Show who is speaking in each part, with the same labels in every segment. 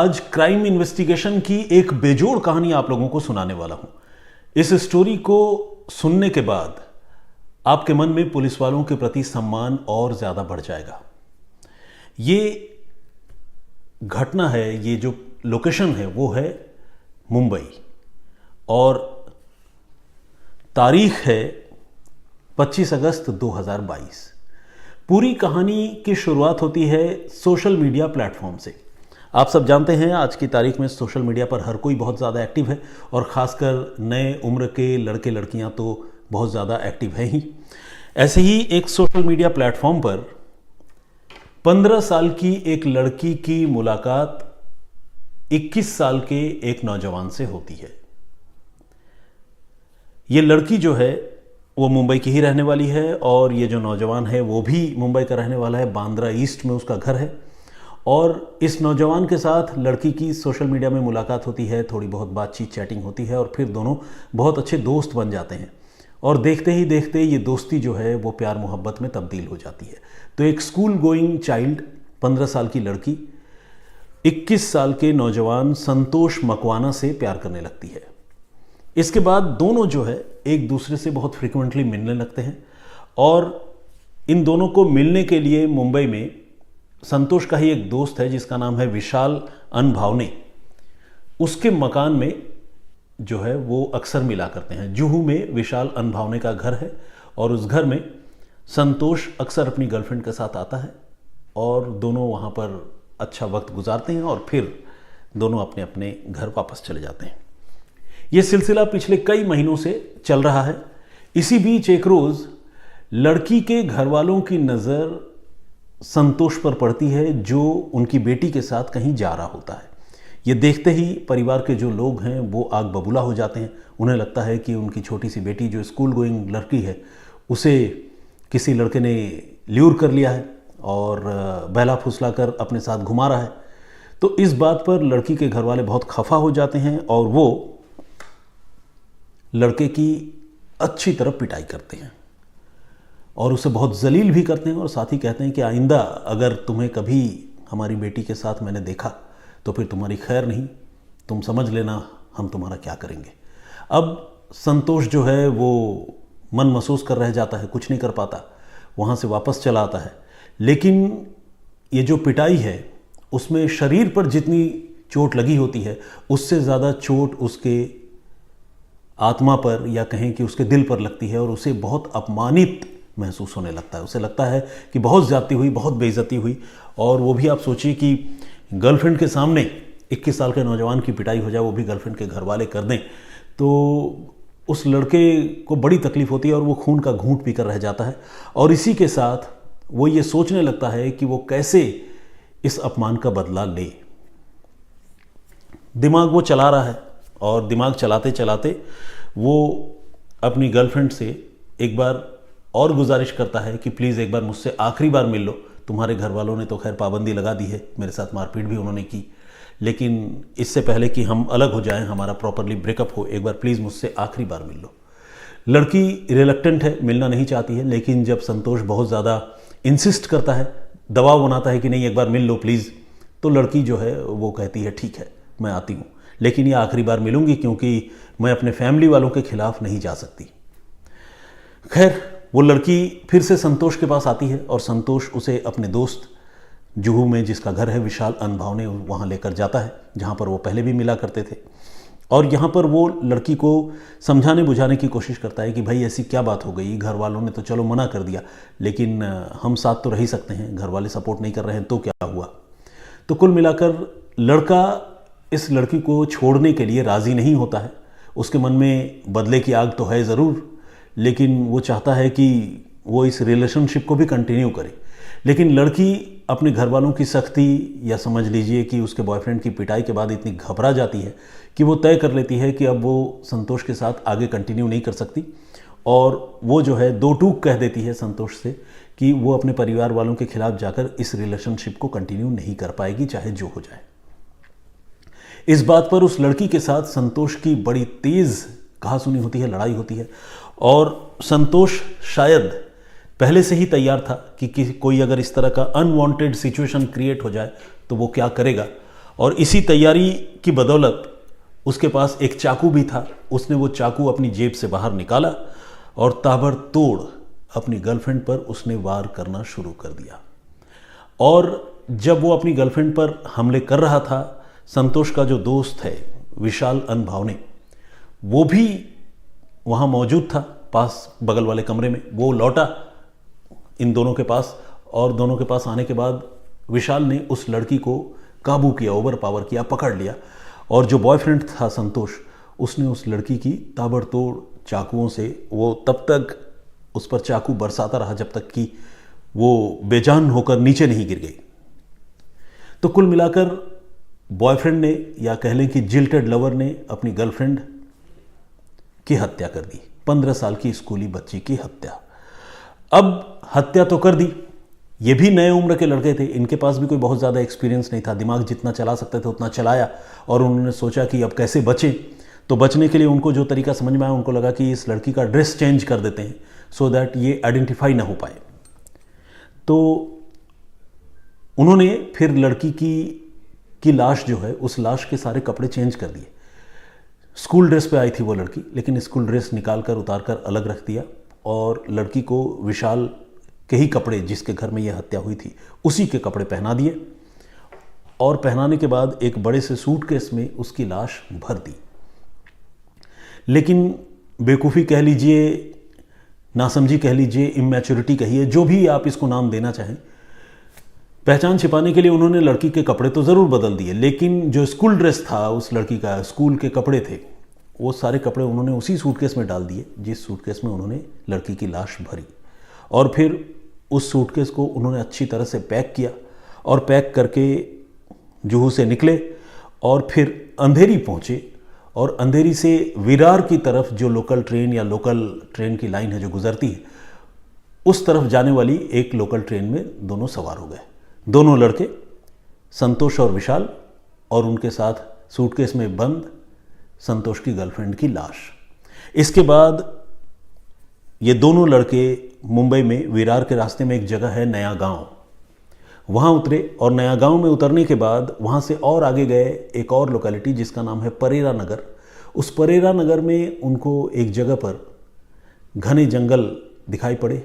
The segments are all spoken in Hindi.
Speaker 1: आज क्राइम इन्वेस्टिगेशन की एक बेजोड़ कहानी आप लोगों को सुनाने वाला हूं। इस स्टोरी को सुनने के बाद आपके मन में पुलिस वालों के प्रति सम्मान और ज्यादा बढ़ जाएगा। ये घटना है, ये जो लोकेशन है वो है मुंबई और तारीख है 25 अगस्त 2022। पूरी कहानी की शुरुआत होती है सोशल मीडिया प्लेटफॉर्म से। आप सब जानते हैं आज की तारीख में सोशल मीडिया पर हर कोई बहुत ज़्यादा एक्टिव है और ख़ासकर नए उम्र के लड़के लड़कियां तो बहुत ज़्यादा एक्टिव हैं ही। ऐसे ही एक सोशल मीडिया प्लेटफॉर्म पर 15 साल की एक लड़की की मुलाकात 21 साल के एक नौजवान से होती है। ये लड़की जो है वो मुंबई की ही रहने वाली है और ये जो नौजवान है वो भी मुंबई का रहने वाला है। बांद्रा ईस्ट में उसका घर है और इस नौजवान के साथ लड़की की सोशल मीडिया में मुलाकात होती है, थोड़ी बहुत बातचीत चैटिंग होती है और फिर दोनों बहुत अच्छे दोस्त बन जाते हैं और देखते ही देखते ये दोस्ती जो है वो प्यार मोहब्बत में तब्दील हो जाती है। तो एक स्कूल गोइंग चाइल्ड 15 साल की लड़की 21 साल के नौजवान संतोष मकवाना से प्यार करने लगती है। इसके बाद दोनों जो है एक दूसरे से बहुत फ्रिक्वेंटली मिलने लगते हैं और इन दोनों को मिलने के लिए मुंबई में संतोष का ही एक दोस्त है जिसका नाम है विशाल अनभावने, उसके मकान में जो है वो अक्सर मिला करते हैं। जुहू में विशाल अनभावने का घर है और उस घर में संतोष अक्सर अपनी गर्लफ्रेंड के साथ आता है और दोनों वहाँ पर अच्छा वक्त गुजारते हैं और फिर दोनों अपने अपने घर वापस चले जाते हैं। ये सिलसिला पिछले कई महीनों से चल रहा है। इसी बीच एक रोज़ लड़की के घर वालों की नज़र संतोष पर पड़ती है जो उनकी बेटी के साथ कहीं जा रहा होता है। ये देखते ही परिवार के जो लोग हैं वो आग बबूला हो जाते हैं। उन्हें लगता है कि उनकी छोटी सी बेटी जो स्कूल गोइंग लड़की है उसे किसी लड़के ने ल्यूर कर लिया है और बहला फुसला कर अपने साथ घुमा रहा है। तो इस बात पर लड़की के घर वाले बहुत खफा हो जाते हैं और वो लड़के की अच्छी तरह पिटाई करते हैं और उसे बहुत जलील भी करते हैं और साथ ही कहते हैं कि आइंदा अगर तुम्हें कभी हमारी बेटी के साथ मैंने देखा तो फिर तुम्हारी खैर नहीं, तुम समझ लेना हम तुम्हारा क्या करेंगे। अब संतोष जो है वो मन महसूस कर रह जाता है, कुछ नहीं कर पाता, वहाँ से वापस चला आता है। लेकिन ये जो पिटाई है उसमें शरीर पर जितनी चोट लगी होती है उससे ज़्यादा चोट उसके आत्मा पर या कहें कि उसके दिल पर लगती है और उसे बहुत अपमानित महसूस होने लगता है। उसे लगता है कि बहुत ज़्यादती हुई, बहुत बेइज्जती हुई। और वो भी आप सोचिए कि गर्लफ्रेंड के सामने 21 साल के नौजवान की पिटाई हो जाए, वो भी गर्लफ्रेंड के घर वाले कर दें, तो उस लड़के को बड़ी तकलीफ होती है और वो खून का घूंट पीकर रह जाता है। और इसी के साथ वो ये सोचने लगता है कि वो कैसे इस अपमान का बदला ले। दिमाग वो चला रहा है और दिमाग चलाते चलाते वो अपनी गर्लफ्रेंड से एक बार और गुजारिश करता है कि प्लीज़ एक बार मुझसे आखिरी बार मिल लो। तुम्हारे घर वालों ने तो खैर पाबंदी लगा दी है, मेरे साथ मारपीट भी उन्होंने की, लेकिन इससे पहले कि हम अलग हो जाएं, हमारा प्रॉपरली ब्रेकअप हो, एक बार प्लीज़ मुझसे आखिरी बार मिल लो। लड़की रिलक्टेंट है, मिलना नहीं चाहती है, लेकिन जब संतोष बहुत ज़्यादा इंसिस्ट करता है, दबाव बनाता है कि नहीं एक बार मिल लो प्लीज़, तो लड़की जो है वो कहती है ठीक है मैं आती हूँ, लेकिन ये आखिरी बार मिलूंगी क्योंकि मैं अपने फैमिली वालों के खिलाफ नहीं जा सकती। खैर वो लड़की फिर से संतोष के पास आती है और संतोष उसे अपने दोस्त जुहू में जिसका घर है विशाल अनभावने, वहाँ लेकर जाता है जहाँ पर वो पहले भी मिला करते थे। और यहाँ पर वो लड़की को समझाने बुझाने की कोशिश करता है कि भाई ऐसी क्या बात हो गई, घर वालों ने तो चलो मना कर दिया, लेकिन हम साथ तो रह ही सकते हैं, घर वाले सपोर्ट नहीं कर रहे हैं तो क्या हुआ। तो कुल मिलाकर लड़का इस लड़की को छोड़ने के लिए राज़ी नहीं होता है। उसके मन में बदले की आग तो है ज़रूर, लेकिन वो चाहता है कि वो इस रिलेशनशिप को भी कंटिन्यू करे। लेकिन लड़की अपने घर वालों की सख्ती या समझ लीजिए कि उसके बॉयफ्रेंड की पिटाई के बाद इतनी घबरा जाती है कि वो तय कर लेती है कि अब वो संतोष के साथ आगे कंटिन्यू नहीं कर सकती और वो जो है दो टूक कह देती है संतोष से कि वो अपने परिवार वालों के खिलाफ जाकर इस रिलेशनशिप को कंटिन्यू नहीं कर पाएगी चाहे जो हो जाए। इस बात पर उस लड़की के साथ संतोष की बड़ी तेज कहा सुनी होती है, लड़ाई होती है और संतोष शायद पहले से ही तैयार था कि कोई अगर इस तरह का अनवांटेड सिचुएशन क्रिएट हो जाए तो वो क्या करेगा। और इसी तैयारी की बदौलत उसके पास एक चाकू भी था। उसने वो चाकू अपनी जेब से बाहर निकाला और ताबड़तोड़ अपनी गर्लफ्रेंड पर उसने वार करना शुरू कर दिया। और जब वो अपनी गर्लफ्रेंड पर हमले कर रहा था, संतोष का जो दोस्त है विशाल अनभावने, वो भी वहाँ मौजूद था पास बगल वाले कमरे में। वो लौटा इन दोनों के पास, और दोनों के पास आने के बाद विशाल ने उस लड़की को काबू किया, ओवर पावर किया, पकड़ लिया। और जो बॉयफ्रेंड था संतोष, उसने उस लड़की की ताबड़तोड़ चाकुओं से, वो तब तक उस पर चाकू बरसाता रहा जब तक कि वो बेजान होकर नीचे नहीं गिर गई। तो कुल मिलाकर बॉयफ्रेंड ने, या कह लें कि जिल्टेड लवर ने, अपनी गर्लफ्रेंड की हत्या कर दी। 15 साल की स्कूली बच्ची की हत्या। अब हत्या तो कर दी, ये भी नए उम्र के लड़के थे, इनके पास भी कोई बहुत ज़्यादा एक्सपीरियंस नहीं था। दिमाग जितना चला सकते थे उतना चलाया, और उन्होंने सोचा कि अब कैसे बचें। तो बचने के लिए उनको जो तरीका समझ में आया, उनको लगा कि इस लड़की का ड्रेस चेंज कर देते हैं सो दैट ये आइडेंटिफाई ना हो पाए। तो उन्होंने फिर लड़की की लाश जो है, उस लाश के सारे कपड़े चेंज कर दिए। स्कूल ड्रेस पे आई थी वो लड़की, लेकिन स्कूल ड्रेस निकाल कर उतार कर अलग रख दिया, और लड़की को विशाल के ही कपड़े, जिसके घर में यह हत्या हुई थी, उसी के कपड़े पहना दिए। और पहनाने के बाद एक बड़े से सूटकेस में उसकी लाश भर दी। लेकिन बेवकूफ़ी कह लीजिए, नासमझी कह लीजिए, इमैच्योरिटी कहिए, जो भी आप इसको नाम देना चाहें, पहचान छिपाने के लिए उन्होंने लड़की के कपड़े तो ज़रूर बदल दिए, लेकिन जो स्कूल ड्रेस था उस लड़की का, स्कूल के कपड़े थे, वो सारे कपड़े उन्होंने उसी सूटकेस में डाल दिए जिस सूटकेस में उन्होंने लड़की की लाश भरी। और फिर उस सूटकेस को उन्होंने अच्छी तरह से पैक किया, और पैक करके जुहू से निकले, और फिर अंधेरी पहुँचे, और अंधेरी से विरार की तरफ, जो लोकल ट्रेन या लोकल ट्रेन की लाइन है जो गुजरती है, उस तरफ जाने वाली एक लोकल ट्रेन में दोनों सवार हो गए। दोनों लड़के, संतोष और विशाल, और उनके साथ सूटकेस में बंद संतोष की गर्लफ्रेंड की लाश। इसके बाद ये दोनों लड़के मुंबई में विरार के रास्ते में एक जगह है नया गांव, वहाँ उतरे, और नया गांव में उतरने के बाद वहाँ से और आगे गए एक और लोकेलिटी जिसका नाम है परेरा नगर। उस परेरा नगर में उनको एक जगह पर घने जंगल दिखाई पड़े,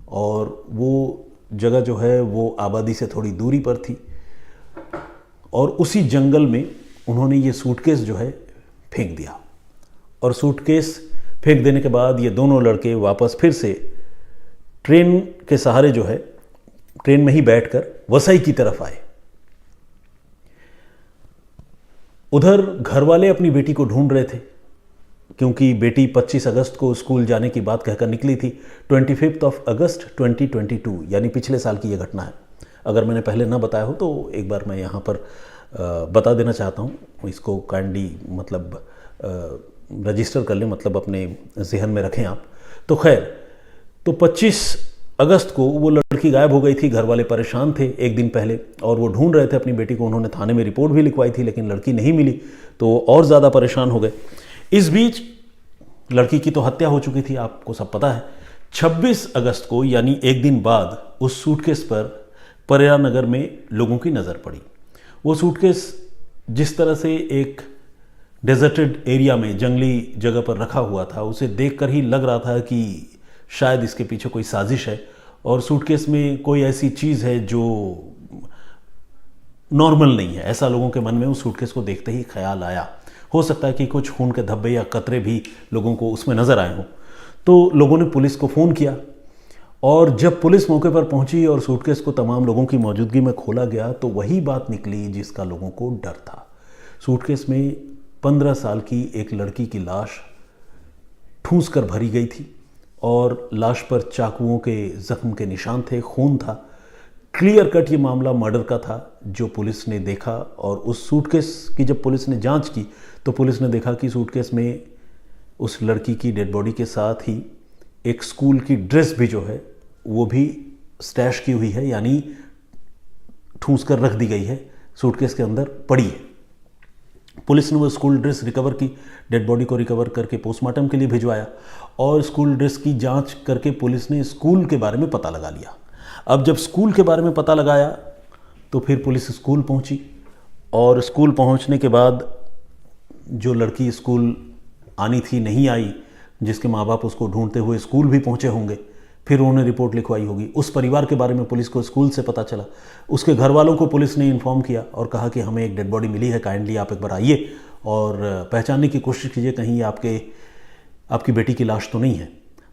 Speaker 1: और वो जगह जो है वो आबादी से थोड़ी दूरी पर थी, और उसी जंगल में उन्होंने ये सूटकेस जो है फेंक दिया। और सूटकेस फेंक देने के बाद ये दोनों लड़के वापस फिर से ट्रेन के सहारे जो है, ट्रेन में ही बैठकर वसई की तरफ आए। उधर घर वाले अपनी बेटी को ढूंढ रहे थे, क्योंकि बेटी 25 अगस्त को स्कूल जाने की बात कहकर निकली थी। 25 अगस्त 2022, यानी पिछले साल की यह घटना है। अगर मैंने पहले ना बताया हो तो एक बार मैं यहाँ पर बता देना चाहता हूँ, इसको काइंडली मतलब रजिस्टर कर लें, मतलब अपने जहन में रखें आप। तो खैर, तो 25 अगस्त को वो लड़की गायब हो गई थी। घर वाले परेशान थे एक दिन पहले, और वो ढूंढ रहे थे अपनी बेटी को। उन्होंने थाने में रिपोर्ट भी लिखवाई थी, लेकिन लड़की नहीं मिली, तो और ज़्यादा परेशान हो गए। इस बीच लड़की की तो हत्या हो चुकी थी, आपको सब पता है। 26 अगस्त को, यानी एक दिन बाद, उस सूटकेस पर परेरा नगर में लोगों की नज़र पड़ी। वो सूटकेस जिस तरह से एक डेजर्टेड एरिया में, जंगली जगह पर रखा हुआ था, उसे देखकर ही लग रहा था कि शायद इसके पीछे कोई साजिश है, और सूटकेस में कोई ऐसी चीज़ है जो नॉर्मल नहीं है। ऐसा लोगों के मन में उस सूटकेस को देखते ही ख्याल आया। हो सकता है कि कुछ खून के धब्बे या कतरे भी लोगों को उसमें नज़र आए हों। तो लोगों ने पुलिस को फ़ोन किया, और जब पुलिस मौके पर पहुंची और सूटकेस को तमाम लोगों की मौजूदगी में खोला गया, तो वही बात निकली जिसका लोगों को डर था। सूटकेस में 15 साल की एक लड़की की लाश ठूंस कर भरी गई थी, और लाश पर चाकुओं के जख्म के निशान थे, खून था। क्लियर कट ये मामला मर्डर का था जो पुलिस ने देखा। और उस सूटकेस की जब पुलिस ने जांच की, तो पुलिस ने देखा कि सूटकेस में उस लड़की की डेड बॉडी के साथ ही एक स्कूल की ड्रेस भी जो है वो भी स्टैश की हुई है, यानी ठूंस कर रख दी गई है, सूटकेस के अंदर पड़ी है। पुलिस ने वो स्कूल ड्रेस रिकवर की, डेड बॉडी को रिकवर करके पोस्टमार्टम के लिए भिजवाया, और स्कूल ड्रेस की जांच करके पुलिस ने स्कूल के बारे में पता लगा लिया। अब जब स्कूल के बारे में पता लगाया, तो फिर पुलिस स्कूल पहुंची, और स्कूल पहुंचने के बाद जो लड़की स्कूल आनी थी नहीं आई, जिसके माँ बाप उसको ढूंढते हुए स्कूल भी पहुंचे होंगे, फिर उन्होंने रिपोर्ट लिखवाई होगी। उस परिवार के बारे में पुलिस को स्कूल से पता चला, उसके घर वालों को पुलिस ने इन्फॉर्म किया और कहा कि हमें एक डेड बॉडी मिली है, काइंडली आप एक बार आइए और पहचानने की कोशिश कीजिए, कहीं आपकी बेटी की लाश तो नहीं है।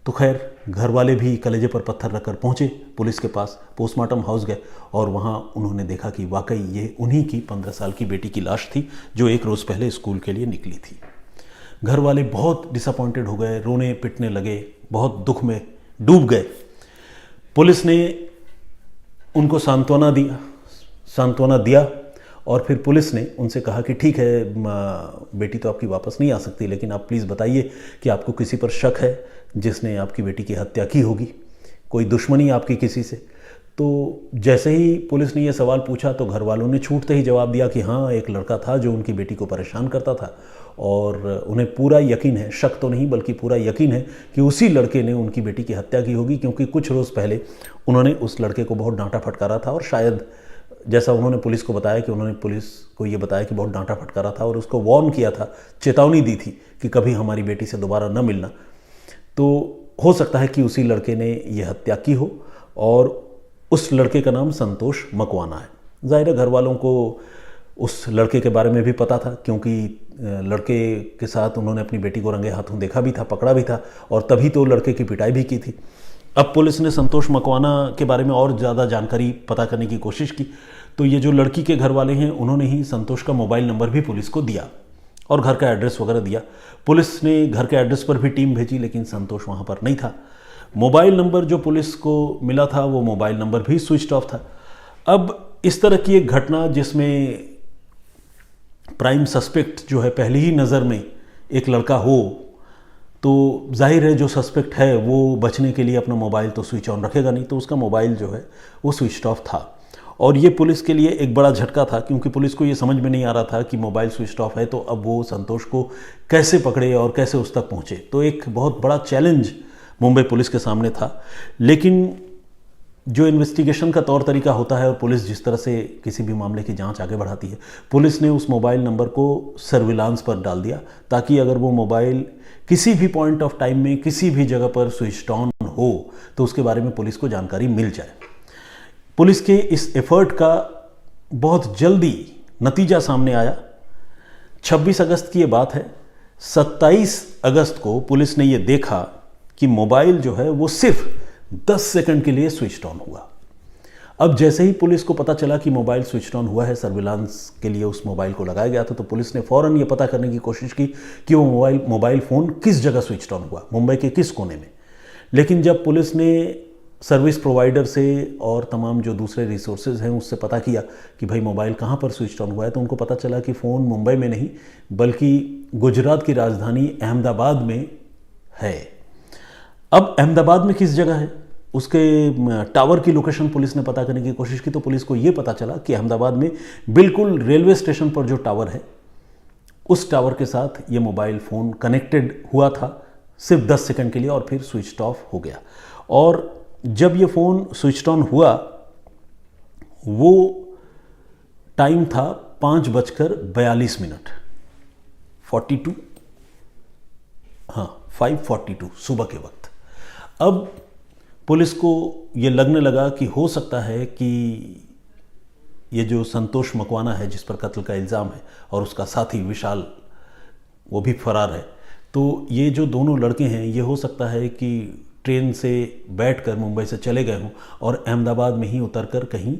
Speaker 1: तो खैर घर वाले भी कलेजे पर पत्थर रखकर पहुंचे पुलिस के पास, पोस्टमार्टम हाउस गए और वहां उन्होंने देखा कि वाकई ये उन्हीं की 15 साल की बेटी की लाश थी जो एक रोज़ पहले स्कूल के लिए निकली थी। घर वाले बहुत डिसअपॉइंटेड हो गए, रोने पिटने लगे, बहुत दुख में डूब गए। पुलिस ने उनको सांत्वना दिया और फिर पुलिस ने उनसे कहा कि ठीक है बेटी तो आपकी वापस नहीं आ सकती, लेकिन आप प्लीज़ बताइए कि आपको किसी पर शक है जिसने आपकी बेटी की हत्या की होगी, कोई दुश्मनी आपकी किसी से। तो जैसे ही पुलिस ने यह सवाल पूछा तो घर वालों ने छूटते ही जवाब दिया कि हाँ, एक लड़का था जो उनकी बेटी को परेशान करता था और उन्हें पूरा यकीन है, शक तो नहीं बल्कि पूरा यकीन है कि उसी लड़के ने उनकी बेटी की हत्या की होगी, क्योंकि कुछ रोज़ पहले उन्होंने उस लड़के को बहुत डांटा फटकारा था और शायद जैसा उन्होंने पुलिस को बताया कि उन्होंने पुलिस को ये बताया कि बहुत डांटा फटकारा था और उसको वार्न किया था, चेतावनी दी थी कि कभी हमारी बेटी से दोबारा न मिलना। तो हो सकता है कि उसी लड़के ने यह हत्या की हो और उस लड़के का नाम संतोष मकवाना है। जाहिर है घर वालों को उस लड़के के बारे में भी पता था, क्योंकि लड़के के साथ उन्होंने अपनी बेटी को रंगे हाथों देखा भी था, पकड़ा भी था और तभी तो लड़के की पिटाई भी की थी। अब पुलिस ने संतोष मकवाना के बारे में और ज़्यादा जानकारी पता करने की कोशिश की, तो ये जो लड़की के घर वाले हैं उन्होंने ही संतोष का मोबाइल नंबर भी पुलिस को दिया और घर का एड्रेस वगैरह दिया। पुलिस ने घर के एड्रेस पर भी टीम भेजी, लेकिन संतोष वहाँ पर नहीं था। मोबाइल नंबर जो पुलिस को मिला था वो मोबाइल नंबर भी स्विच्ड ऑफ था। अब इस तरह की एक घटना जिसमें प्राइम सस्पेक्ट जो है पहली ही नज़र में एक लड़का हो, तो जाहिर है जो सस्पेक्ट है वो बचने के लिए अपना मोबाइल तो स्विच ऑन रखेगा नहीं, तो उसका मोबाइल जो है वो स्विच ऑफ था। और ये पुलिस के लिए एक बड़ा झटका था, क्योंकि पुलिस को ये समझ में नहीं आ रहा था कि मोबाइल स्विच ऑफ है तो अब वो संतोष को कैसे पकड़े और कैसे उस तक पहुँचे। तो एक बहुत बड़ा चैलेंज मुंबई पुलिस के सामने था। लेकिन जो इन्वेस्टिगेशन का तौर तरीका होता है और पुलिस जिस तरह से किसी भी मामले की जांच आगे बढ़ाती है, पुलिस ने उस मोबाइल नंबर को सर्विलांस पर डाल दिया ताकि अगर वो मोबाइल किसी भी पॉइंट ऑफ टाइम में किसी भी जगह पर स्विच ऑन हो तो उसके बारे में पुलिस को जानकारी मिल जाए। पुलिस के इस एफर्ट का बहुत जल्दी नतीजा सामने आया। 26 अगस्त की ये बात है। 27 अगस्त को पुलिस ने ये देखा कि मोबाइल जो है वो सिर्फ 10 सेकंड के लिए स्विच ऑन हुआ। अब जैसे ही पुलिस को पता चला कि मोबाइल स्विच ऑन हुआ है, सर्विलांस के लिए उस मोबाइल को लगाया गया था, तो पुलिस ने फ़ौरन ये पता करने की कोशिश की कि वो मोबाइल फ़ोन किस जगह स्विच ऑन हुआ, मुंबई के किस कोने में। लेकिन जब पुलिस ने सर्विस प्रोवाइडर से और तमाम जो दूसरे रिसोर्सेज हैं उससे पता किया कि भाई मोबाइल कहाँ पर स्विच ऑन हुआ है, तो उनको पता चला कि फ़ोन मुंबई में नहीं बल्कि गुजरात की राजधानी अहमदाबाद में है। अब अहमदाबाद में किस जगह है, उसके टावर की लोकेशन पुलिस ने पता करने की कोशिश की, तो पुलिस को ये पता चला कि अहमदाबाद में बिल्कुल रेलवे स्टेशन पर जो टावर है उस टावर के साथ ये मोबाइल फ़ोन कनेक्टेड हुआ था सिर्फ 10 सेकंड के लिए और फिर स्विच ऑफ हो गया। और जब ये फ़ोन स्विच ऑन हुआ वो टाइम था 5:42 42 5:42 सुबह के वक्त। अब पुलिस को ये लगने लगा कि हो सकता है कि ये जो संतोष मकवाना है जिस पर कत्ल का इल्ज़ाम है और उसका साथी विशाल वो भी फरार है, तो ये जो दोनों लड़के हैं ये हो सकता है कि ट्रेन से बैठकर मुंबई से चले गए हों और अहमदाबाद में ही उतरकर कहीं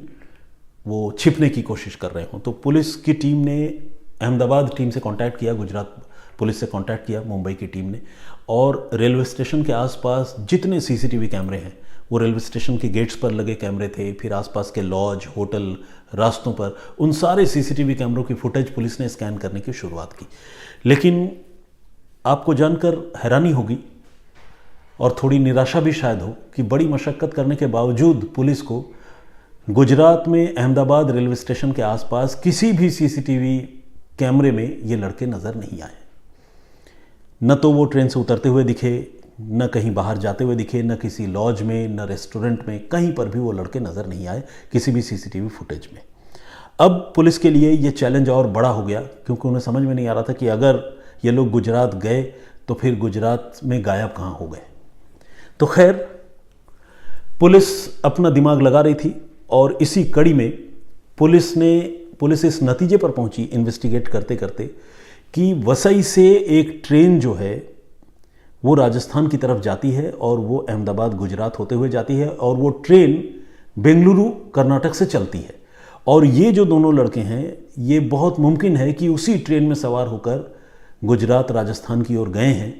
Speaker 1: वो छिपने की कोशिश कर रहे हों। तो पुलिस की टीम ने अहमदाबाद टीम से कांटेक्ट किया, गुजरात पुलिस से कांटेक्ट किया मुंबई की टीम ने, और रेलवे स्टेशन के आसपास जितने सीसीटीवी कैमरे हैं वो रेलवे स्टेशन के गेट्स पर लगे कैमरे थे, फिर आसपास के लॉज, होटल, रास्तों पर उन सारे सीसीटीवी कैमरों की फुटेज पुलिस ने स्कैन करने की शुरुआत की। लेकिन आपको जानकर हैरानी होगी और थोड़ी निराशा भी शायद हो कि बड़ी मशक्क़त करने के बावजूद पुलिस को गुजरात में अहमदाबाद रेलवे स्टेशन के आसपास किसी भी सीसीटीवी कैमरे में ये लड़के नज़र नहीं आए। न तो वो ट्रेन से उतरते हुए दिखे, न कहीं बाहर जाते हुए दिखे, न किसी लॉज में, न रेस्टोरेंट में, कहीं पर भी वो लड़के नज़र नहीं आए किसी भी सीसीटीवी फुटेज में। अब पुलिस के लिए ये चैलेंज और बड़ा हो गया, क्योंकि उन्हें समझ में नहीं आ रहा था कि अगर ये लोग गुजरात गए तो फिर गुजरात में गायब कहाँ हो गए। तो खैर पुलिस अपना दिमाग लगा रही थी, और इसी कड़ी में पुलिस इस नतीजे पर पहुंची इन्वेस्टिगेट करते करते कि वसई से एक ट्रेन जो है वो राजस्थान की तरफ जाती है, और वो अहमदाबाद गुजरात होते हुए जाती है, और वो ट्रेन बेंगलुरु कर्नाटक से चलती है। और ये जो दोनों लड़के हैं, ये बहुत मुमकिन है कि उसी ट्रेन में सवार होकर गुजरात राजस्थान की ओर गए हैं,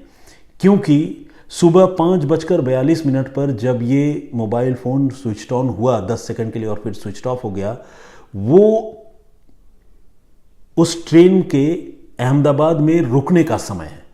Speaker 1: क्योंकि सुबह 5:42 पर जब ये मोबाइल फ़ोन स्विच ऑन हुआ 10 सेकंड के लिए और फिर स्विच ऑफ हो गया, वो उस ट्रेन के अहमदाबाद में रुकने का समय है।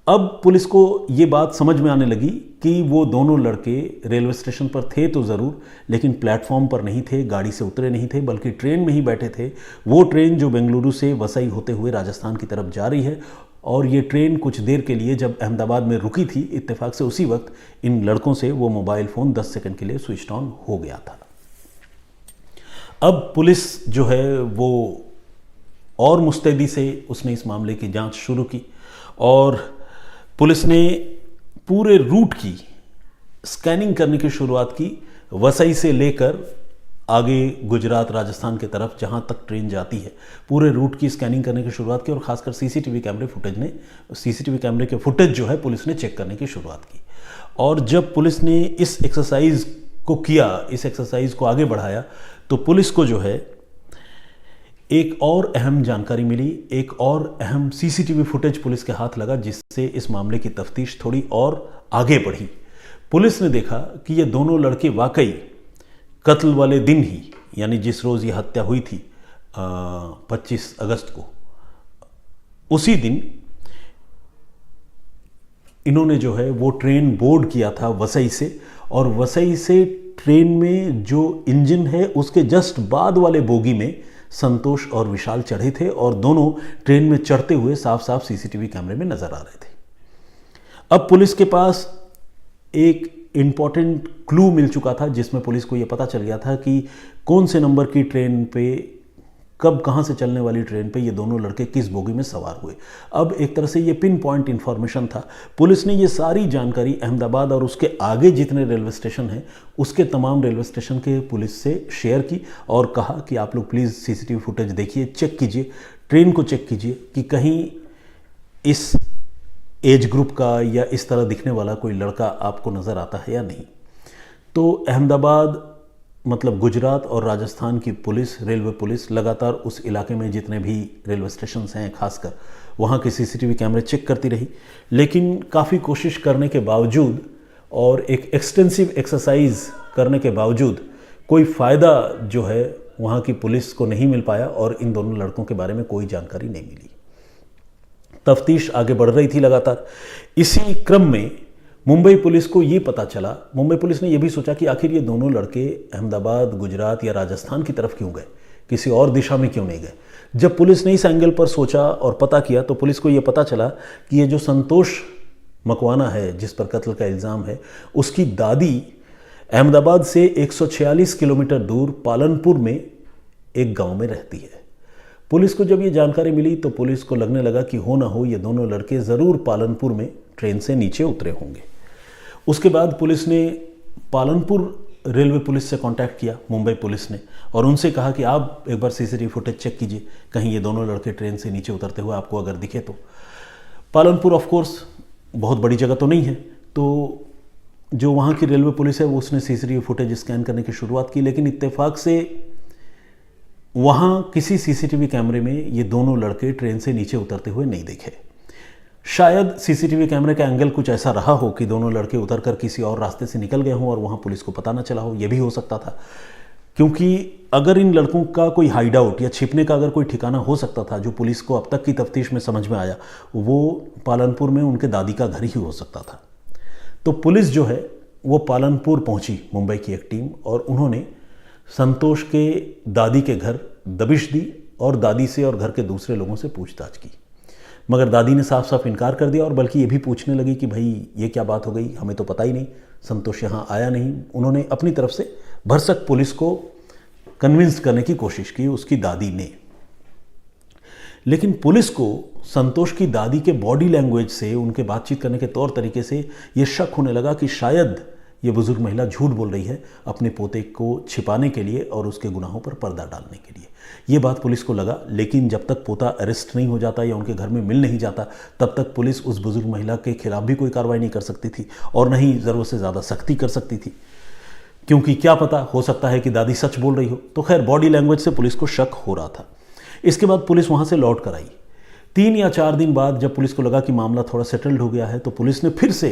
Speaker 1: अब पुलिस को ये बात समझ में आने लगी कि वो दोनों लड़के रेलवे स्टेशन पर थे तो ज़रूर, लेकिन प्लेटफॉर्म पर नहीं थे, गाड़ी से उतरे नहीं थे, बल्कि ट्रेन में ही बैठे थे। वो ट्रेन जो बेंगलुरु से वसई होते हुए राजस्थान की तरफ जा रही है, और ये ट्रेन कुछ देर के लिए जब अहमदाबाद में रुकी थी, इत्तेफाक से उसी वक्त इन लड़कों से वो मोबाइल फ़ोन 10 सेकंड के लिए स्विच ऑन हो गया था। अब पुलिस जो है वो और मुस्तैदी से उसने इस मामले की जांच शुरू की, और पुलिस ने पूरे रूट की स्कैनिंग करने की शुरुआत की, वसई से लेकर आगे गुजरात राजस्थान की तरफ जहां तक ट्रेन जाती है, पूरे रूट की स्कैनिंग करने की शुरुआत की। और खासकर सीसीटीवी कैमरे के फुटेज जो है पुलिस ने चेक करने की शुरुआत की। और जब पुलिस ने इस एक्सरसाइज को आगे बढ़ाया, तो पुलिस को जो है एक और अहम जानकारी मिली, एक और अहम सीसीटीवी फुटेज पुलिस के हाथ लगा, जिससे इस मामले की तफ्तीश थोड़ी और आगे बढ़ी। पुलिस ने देखा कि ये दोनों लड़के वाकई कत्ल वाले दिन ही, यानी जिस रोज़ ये हत्या हुई थी 25 अगस्त को, उसी दिन इन्होंने जो है वो ट्रेन बोर्ड किया था वसई से, और वसई से ट्रेन में जो इंजन है उसके जस्ट बाद वाले बोगी में संतोष और विशाल चढ़े थे, और दोनों ट्रेन में चढ़ते हुए साफ साफ सीसीटीवी कैमरे में नजर आ रहे थे। अब पुलिस के पास एक इंपॉर्टेंट क्लू मिल चुका था, जिसमें पुलिस को यह पता चल गया था कि कौन से नंबर की ट्रेन पे, कब कहाँ से चलने वाली ट्रेन पे ये दोनों लड़के किस बोगी में सवार हुए। अब एक तरह से ये पिन पॉइंट इन्फॉर्मेशन था। पुलिस ने ये सारी जानकारी अहमदाबाद और उसके आगे जितने रेलवे स्टेशन हैं उसके तमाम रेलवे स्टेशन के पुलिस से शेयर की, और कहा कि आप लोग प्लीज़ सीसीटीवी फुटेज देखिए, चेक कीजिए, ट्रेन को चेक कीजिए कि कहीं इस एज ग्रुप का या इस तरह दिखने वाला कोई लड़का आपको नज़र आता है या नहीं। तो अहमदाबाद मतलब गुजरात और राजस्थान की पुलिस, रेलवे पुलिस लगातार उस इलाके में जितने भी रेलवे स्टेशन हैं खासकर वहाँ के सीसीटीवी कैमरे चेक करती रही, लेकिन काफ़ी कोशिश करने के बावजूद और एक एक्सटेंसिव एक्सरसाइज करने के बावजूद कोई फ़ायदा जो है वहाँ की पुलिस को नहीं मिल पाया, और इन दोनों लड़कों के बारे में कोई जानकारी नहीं मिली। तफ्तीश आगे बढ़ रही थी लगातार। इसी क्रम में मुंबई पुलिस को ये पता चला, मुंबई पुलिस ने यह भी सोचा कि आखिर ये दोनों लड़के अहमदाबाद, गुजरात या राजस्थान की तरफ क्यों गए, किसी और दिशा में क्यों नहीं गए। जब पुलिस ने इस एंगल पर सोचा और पता किया, तो पुलिस को ये पता चला कि ये जो संतोष मकवाना है जिस पर कत्ल का इल्ज़ाम है, उसकी दादी अहमदाबाद से 146 किलोमीटर दूर पालनपुर में एक गांव में रहती है। पुलिस को जब ये जानकारी मिली तो पुलिस को लगने लगा कि हो ना हो ये दोनों लड़के ज़रूर पालनपुर में ट्रेन से नीचे उतरे होंगे। उसके बाद पुलिस ने पालनपुर रेलवे पुलिस से कांटेक्ट किया, मुंबई पुलिस ने, और उनसे कहा कि आप एक बार सीसीटीवी फुटेज चेक कीजिए, कहीं ये दोनों लड़के ट्रेन से नीचे उतरते हुए आपको अगर दिखे तो। पालनपुर ऑफ कोर्स बहुत बड़ी जगह तो नहीं है, तो जो वहाँ की रेलवे पुलिस है वो उसने सीसीटीवी फुटेज स्कैन करने की शुरुआत की, लेकिन इत्तेफाक से वहाँ किसी सीसीटीवी कैमरे में ये दोनों लड़के ट्रेन से नीचे उतरते हुए नहीं दिखे। शायद सीसीटीवी कैमरे का एंगल कुछ ऐसा रहा हो कि दोनों लड़के उतरकर किसी और रास्ते से निकल गए हों और वहाँ पुलिस को पता ना चला हो, यह भी हो सकता था। क्योंकि अगर इन लड़कों का कोई हाइड आउट या छिपने का अगर कोई ठिकाना हो सकता था, जो पुलिस को अब तक की तफ्तीश में समझ में आया, वो पालनपुर में उनके दादी का घर ही हो सकता था। तो पुलिस जो है वो पालनपुर पहुंची, मुंबई की एक टीम, और उन्होंने संतोष के दादी के घर दबिश दी और दादी से और घर के दूसरे लोगों से पूछताछ की। मगर दादी ने साफ साफ इनकार कर दिया, और बल्कि ये भी पूछने लगी कि भाई ये क्या बात हो गई, हमें तो पता ही नहीं, संतोष यहाँ आया नहीं। उन्होंने अपनी तरफ से भरसक पुलिस को कन्विंस करने की कोशिश की उसकी दादी ने। लेकिन पुलिस को संतोष की दादी के बॉडी लैंग्वेज से, उनके बातचीत करने के तौर तरीके से ये शक होने लगा कि शायद ये बुजुर्ग महिला झूठ बोल रही है अपने पोते को छिपाने के लिए और उसके गुनाहों पर पर्दा डालने के लिए। ये बात पुलिस को लगा, लेकिन जब तक पोता अरेस्ट नहीं हो जाता या उनके घर में मिल नहीं जाता तब तक पुलिस उस बुजुर्ग महिला के खिलाफ भी कोई कार्रवाई नहीं कर सकती थी और न ही ज़रूरत से ज़्यादा सख्ती कर सकती थी, क्योंकि क्या पता, हो सकता है कि दादी सच बोल रही हो। तो खैर, बॉडी लैंग्वेज से पुलिस को शक हो रहा था। इसके बाद पुलिस वहाँ से लौट कर आई। 3 या 4 दिन बाद जब पुलिस को लगा कि मामला थोड़ा सेटल्ड हो गया है तो पुलिस ने फिर से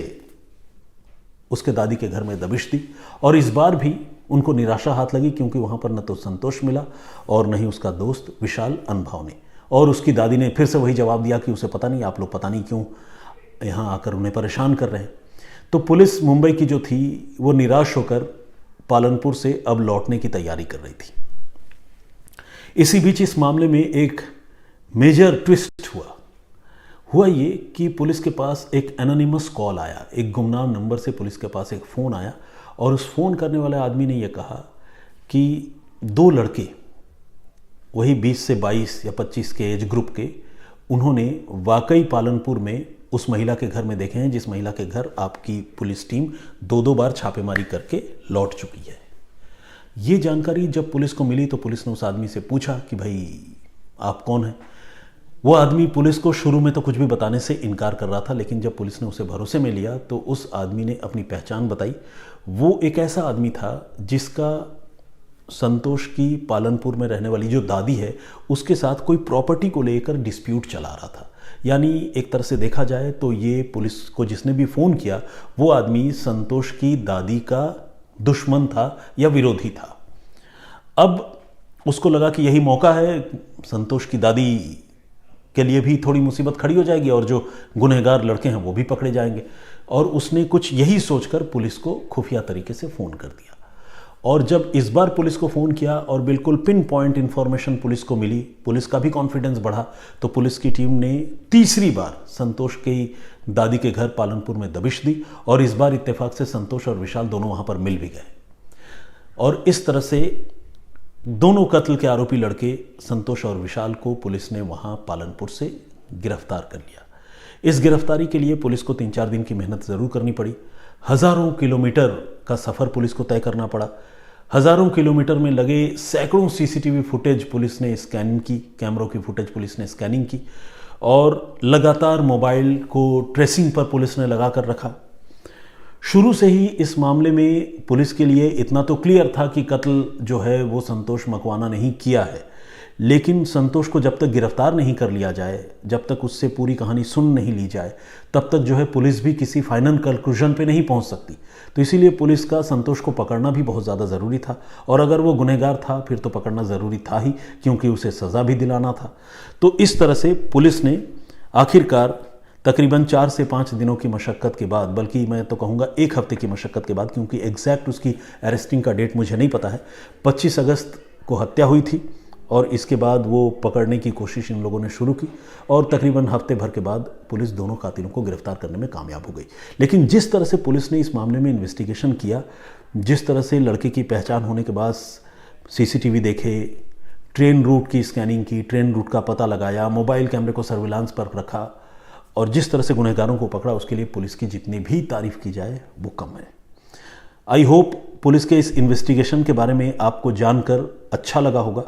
Speaker 1: उसके दादी के घर में दबिश दी और इस बार भी उनको निराशा हाथ लगी, क्योंकि वहाँ पर न तो संतोष मिला और न ही उसका दोस्त विशाल अनभाव ने। और उसकी दादी ने फिर से वही जवाब दिया कि उसे पता नहीं, आप लोग पता नहीं क्यों यहाँ आकर उन्हें परेशान कर रहे हैं। तो पुलिस मुंबई की जो थी वो निराश होकर पालनपुर से अब लौटने की तैयारी कर रही थी। इसी बीच इस मामले में एक मेजर ट्विस्ट हुआ ये कि पुलिस के पास एक एनोनिमस कॉल आया, एक गुमनाम नंबर से पुलिस के पास एक फ़ोन आया और उस फ़ोन करने वाले आदमी ने यह कहा कि 2 लड़के, वही 20 से 22 या 25 के एज ग्रुप के, उन्होंने वाकई पालनपुर में उस महिला के घर में देखे हैं जिस महिला के घर आपकी पुलिस टीम 2-2 बार छापेमारी करके लौट चुकी है। ये जानकारी जब पुलिस को मिली तो पुलिस ने उस आदमी से पूछा कि भाई आप कौन हैं। वो आदमी पुलिस को शुरू में तो कुछ भी बताने से इनकार कर रहा था, लेकिन जब पुलिस ने उसे भरोसे में लिया तो उस आदमी ने अपनी पहचान बताई। वो एक ऐसा आदमी था जिसका संतोष की पालनपुर में रहने वाली जो दादी है उसके साथ कोई प्रॉपर्टी को लेकर डिस्प्यूट चला रहा था। यानी एक तरह से देखा जाए तो ये पुलिस को जिसने भी फ़ोन किया वो आदमी संतोष की दादी का दुश्मन था या विरोधी था। अब उसको लगा कि यही मौका है, संतोष की दादी के लिए भी थोड़ी मुसीबत खड़ी हो जाएगी और जो गुनहगार लड़के हैं वो भी पकड़े जाएंगे। और उसने कुछ यही सोचकर पुलिस को खुफिया तरीके से फ़ोन कर दिया। और जब इस बार पुलिस को फ़ोन किया और बिल्कुल पिन पॉइंट इन्फॉर्मेशन पुलिस को मिली, पुलिस का भी कॉन्फिडेंस बढ़ा, तो पुलिस की टीम ने तीसरी बार संतोष की दादी के घर पालनपुर में दबिश दी और इस बार इत्तेफाक से संतोष और विशाल दोनों वहाँ पर मिल भी गए। और इस तरह से दोनों कत्ल के आरोपी लड़के संतोष और विशाल को पुलिस ने वहाँ पालनपुर से गिरफ्तार कर लिया। इस गिरफ्तारी के लिए पुलिस को 3-4 दिन की मेहनत ज़रूर करनी पड़ी। हज़ारों किलोमीटर का सफ़र पुलिस को तय करना पड़ा। हज़ारों किलोमीटर में लगे सैकड़ों सीसीटीवी फुटेज पुलिस ने स्कैनिंग की, कैमरों की फुटेज पुलिस ने स्कैनिंग की और लगातार मोबाइल को ट्रेसिंग पर पुलिस ने लगा कर रखा। शुरू से ही इस मामले में पुलिस के लिए इतना तो क्लियर था कि कत्ल जो है वो संतोष मकवाना ने ही किया है, लेकिन संतोष को जब तक गिरफ्तार नहीं कर लिया जाए, जब तक उससे पूरी कहानी सुन नहीं ली जाए, तब तक जो है पुलिस भी किसी फाइनल कंक्लूजन पे नहीं पहुंच सकती। तो इसीलिए पुलिस का संतोष को पकड़ना भी बहुत ज़्यादा ज़रूरी था और अगर वो गुनहगार था फिर तो पकड़ना ज़रूरी था ही, क्योंकि उसे सज़ा भी दिलाना था। तो इस तरह से पुलिस ने आखिरकार तकरीबन 4 से 5 दिनों की मशक्क़त के बाद, बल्कि मैं तो कहूँगा 1 हफ्ते की मशक्क़त के बाद, क्योंकि एग्जैक्ट उसकी अरेस्टिंग का डेट मुझे नहीं पता है, 25 अगस्त को हत्या हुई थी और इसके बाद वो पकड़ने की कोशिश इन लोगों ने शुरू की और तकरीबन हफ्ते भर के बाद पुलिस दोनों कातिलों को गिरफ्तार करने में कामयाब हो गई। लेकिन जिस तरह से पुलिस ने इस मामले में इन्वेस्टिगेशन किया, जिस तरह से लड़के की पहचान होने के बाद सीसीटीवी देखे, ट्रेन रूट की स्कैनिंग की, ट्रेन रूट का पता लगाया, मोबाइल कैमरे को सर्विलांस पर रखा और जिस तरह से गुनहगारों को पकड़ा, उसके लिए पुलिस की जितनी भी तारीफ़ की जाए वो कम है। आई होप पुलिस के इस इन्वेस्टिगेशन के बारे में आपको जानकर अच्छा लगा होगा।